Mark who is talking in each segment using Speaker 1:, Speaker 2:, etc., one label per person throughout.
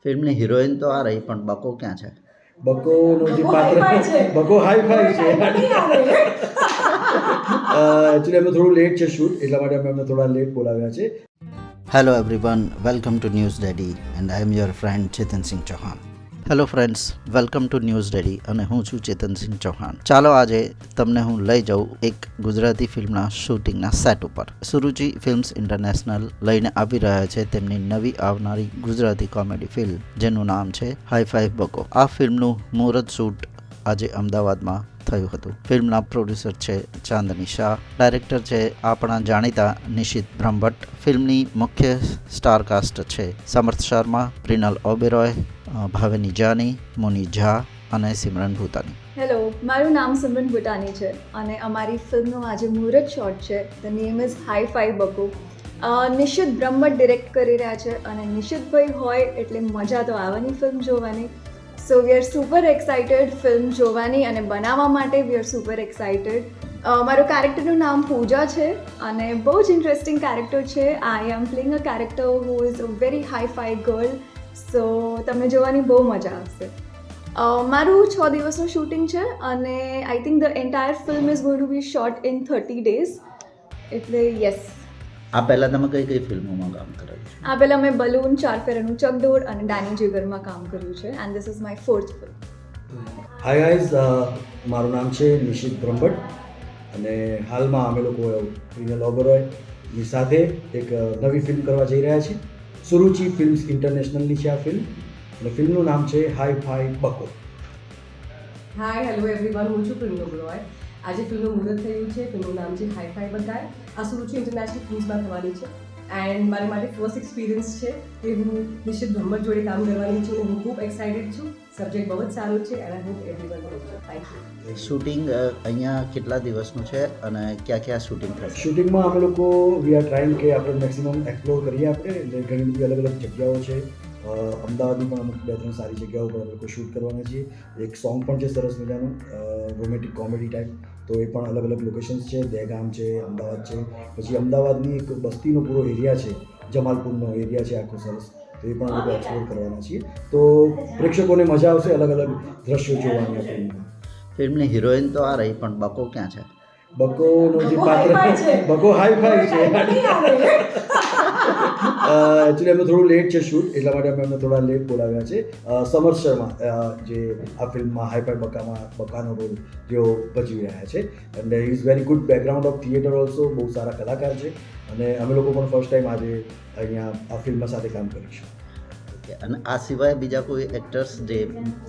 Speaker 1: ફિલ્મની હિરોઈન તો આ રહી પણ બકો ક્યાં છે?
Speaker 2: બકોનો જે પાત્ર બકો હાઈ ફાઈ છે. એકચ્યુઅલી એમને થોડું લેટ છે શૂટ, એટલા માટે અમે એમને થોડા લેટ બોલાવ્યા છે.
Speaker 1: Hello everyone, welcome to news daddy and I M your friend Chetansinh Chauhan. Hello friends, welcome to news daddy અને હું છું ચેતનસિંહ ચૌહાણ. ચાલો આજે તમને હું લઈ જાઉં એક ગુજરાતી ફિલ્મના શૂટિંગના સેટ ઉપર. સુરુચિ ફિલ્મ્સ ઇન્ટરનેશનલ લઈને આવી રહ્યા છે તેમની નવી આવનારી ગુજરાતી કોમેડી ફિલ્મ, જેનું નામ છે હાઈ ફાઈ બકો. આ ફિલ્મનું મુહૂર્ત શૂટ આજે અમદાવાદમાં થયું હતું. ફિલ્મના પ્રોડ્યુસર છે ચાંદની શાહ, ડાયરેક્ટર છે આપણા જાણીતા નિશિત બ્રહ્મભટ્ટ. ફિલ્મની મુખ્ય સ્ટારકાસ્ટ છે સમર્થ શર્મા, પ્રિનલ ઓબેરોય, ભાવેની જાની, મુની ઝા અને સિમરન ભૂતાની.
Speaker 3: હેલો, મારું નામ સિમરન ભૂટાની છે અને અમારી ફિલ્મનું આજે મુહૂર્ત શોટ છે. The name is hi fi Bako. Nishit Brahmbhatt direct કરી રહ્યા છે અને નિશિતભાઈ હોય એટલે મજા તો આવવાની ફિલ્મ જોવાની. So we are super excited film જોવાની અને બનાવવા માટે વી આર સુપર એક્સાઇટેડ. મારું કેરેક્ટરનું નામ પૂજા છે અને બહુ જ ઇન્ટરેસ્ટિંગ કેરેક્ટર છે. I am playing a character who is a very hi fi girl. So તમને જોવાની બહુ મજા આવશે. મારું 6 દિવસનું શૂટિંગ છે અને I think the entire film is going to be shot in 30 days. એટલે યસ.
Speaker 1: આ પહેલાં તમે કઈ કઈ ફિલ્મોમાં કામ કરેલું છે?
Speaker 3: આ પહેલાં મેં બલૂન, ચાર ફેરાનું ચકડોળ અને ડાની જીગરમાં કામ કર્યું છે and this is my 4th film.
Speaker 2: Hi guys, મારું નામ છે નિશિત બ્રહ્મભટ્ટ અને હાલમાં અમે લોકો પ્રિનલ ઓબેરોયની સાથે એક નવી ફિલ્મ કરવા જઈ રહ્યા છીએ. સુરુચિ ફિલ્મ્સ ઇન્ટરનેશનલની છે આ ફિલ્મ અને ફિલ્મનું નામ છે hi fi Bako.
Speaker 4: Hi hello everyone, હું છું પ્રિનલ ઓબેરોય. આજે ફિલ્મનું મુહૂર્ત થયું છે. ફિલ્મનું નામ છે હાઈ ફાઈ બકાય. આ સુરુચિ ઇન્ટરનેશનલ ફિલ્મ્સમાં થવાની છે એન્ડ મારી માટે ફર્સ્ટ એક્સપિરિયન્સ છે કે હું નિશિત બ્રહ્મભટ્ટ જોડે કામ કરવાની છું. હું ખૂબ એક્સાઇટેડ છું. સબ્જેક્ટ બહુ જ સારું છે and I hope everyone will enjoy. Thank you.
Speaker 1: Shooting અહીંયા કેટલા દિવસનું છે અને ક્યાં ક્યાં શૂટિંગ થશે?
Speaker 2: શૂટિંગમાં અમે લોકો વી આર ટ્રાઇંગ કે આપણે મેક્સિમમ એક્સપ્લોર કરીએ આપણે, એટલે ઘણી બધી અલગ અલગ જગ્યાઓ છે. અમદાવાદની પણ અમુક 2-3 સારી જગ્યાઓ પર અમે લોકો શૂટ કરવાના છીએ. એક સોંગ પણ છે સરસ મજાનું, રોમેન્ટિક કોમેડી ટાઈપ, તો એ પણ અલગ અલગ લોકેશન્સ છે. દહેગામ છે, અમદાવાદ છે, પછી અમદાવાદની એક બસ્તીનો પૂરો એરિયા છે, જમાલપુરનો એરિયા છે આખો સરસ, તો એ પણ અમે લોકો એક્સપ્લોર કરવાના છીએ. તો પ્રેક્ષકોને મજા આવશે અલગ અલગ દ્રશ્યો જોવાની આ ફિલ્મમાં.
Speaker 1: ફિલ્મની હિરોઈન તો આ રહી પણ બકો ક્યાં છે?
Speaker 2: બકોનો જે પાત્ર બકો હાઈ ફાઈ છે. એકચ્યુઅલી એમને થોડું લેટ છે શૂટ, એટલા માટે અમે એમને થોડા લેટ બોલાવ્યા છે. સમર્થ શર્મા જે આ ફિલ્મમાં હાઈ ફાઈ બકાનો રોલ જેઓ ભજવી રહ્યા છે and he is very good background of theatre also. બહુ સારા કલાકાર છે અને અમે લોકો પણ ફર્સ્ટ ટાઈમ આજે અહીંયા આ ફિલ્મ સાથે કામ કરીશું.
Speaker 1: અને આ સિવાય બીજા કોઈ એક્ટર્સ જે?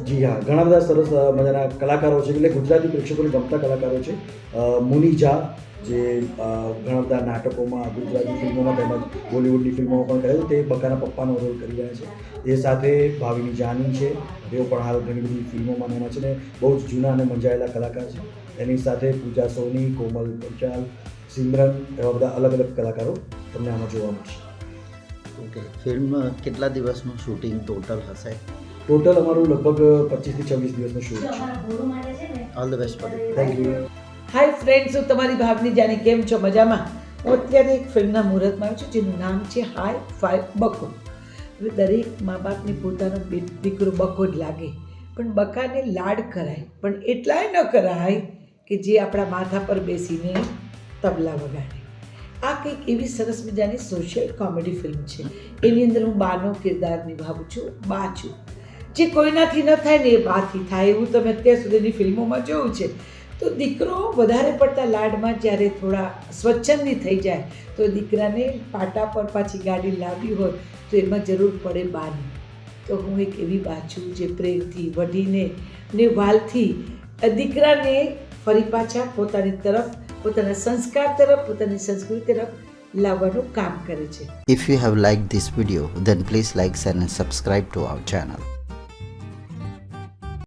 Speaker 2: જી હા, ઘણા બધા સરસ મજાના કલાકારો છે, એટલે ગુજરાતી પ્રેક્ષકોને ગમતા કલાકારો છે. મુની ઝા જે ઘણા બધા નાટકોમાં, ગુજરાતી ફિલ્મોમાં તેમજ બોલિવૂડની ફિલ્મોમાં પણ કરે છે, તે બકાના પપ્પાનો રોલ કરી રહ્યા છે. એ સાથે ભાવેની જાની છે, તેઓ પણ હાલ ઘણી બધી ફિલ્મોમાં એના છે ને બહુ જ જૂના અને મંજાયેલા કલાકાર છે. એની સાથે પૂજા સોની, કોમલ પંચાલ, સિમરન, એવા બધા અલગ અલગ કલાકારો તમને આમાં જોવા મળશે.
Speaker 1: ઓકે, ફિલ્મ કેટલા દિવસનું શૂટિંગ ટોટલ હશે?
Speaker 2: ટોટલ અમારું લગભગ 25 થી 26 દિવસનું શૂટ છે.
Speaker 1: All the best for it.
Speaker 2: Thank you.
Speaker 5: Hi friends, હું તમારી ભાવની જાણી. કેમ છો? મજામાં? હું અત્યારે એક ફિલ્મના મુહૂર્તમાં આવી છું જેનું નામ છે હાઈ ફાઈ બકો. હવે દરેક મા બાપને પોતાનો દીકરો બકો જ લાગે, પણ બકાને લાડ કરાય, પણ એટલાય ન કરાય કે જે આપણા માથા પર બેસીને તબલા વગાડે. આ કંઈક એવી સરસ મજાની સોશિયલ કોમેડી ફિલ્મ છે. એની અંદર હું બાનો કિરદાર નિભાવું છું. બા છું, જે કોઈનાથી ન થાય ને એ બાથી થાય, એવું તમે અત્યાર સુધીની ફિલ્મોમાં જોયું છે. તો દીકરો વધારે પડતા લાડમાં જ્યારે થોડા સ્વચ્છંદી થઈ જાય તો દીકરાને પાટા પર પાછી ગાડી લાવી હોય તો એમાં જરૂર પડે બાની. તો હું એક એવી બા છું જે પ્રેમથી, વઢીને ને વાલથી દીકરાને ફરી પાછા પોતાની તરફ, પોતાના સંસ્કાર તરફ, પોતાની સંસ્કૃતિ તરફ લાવવાનું કામ કરે છે.
Speaker 1: If you have liked this video, then please like, share and subscribe to our channel.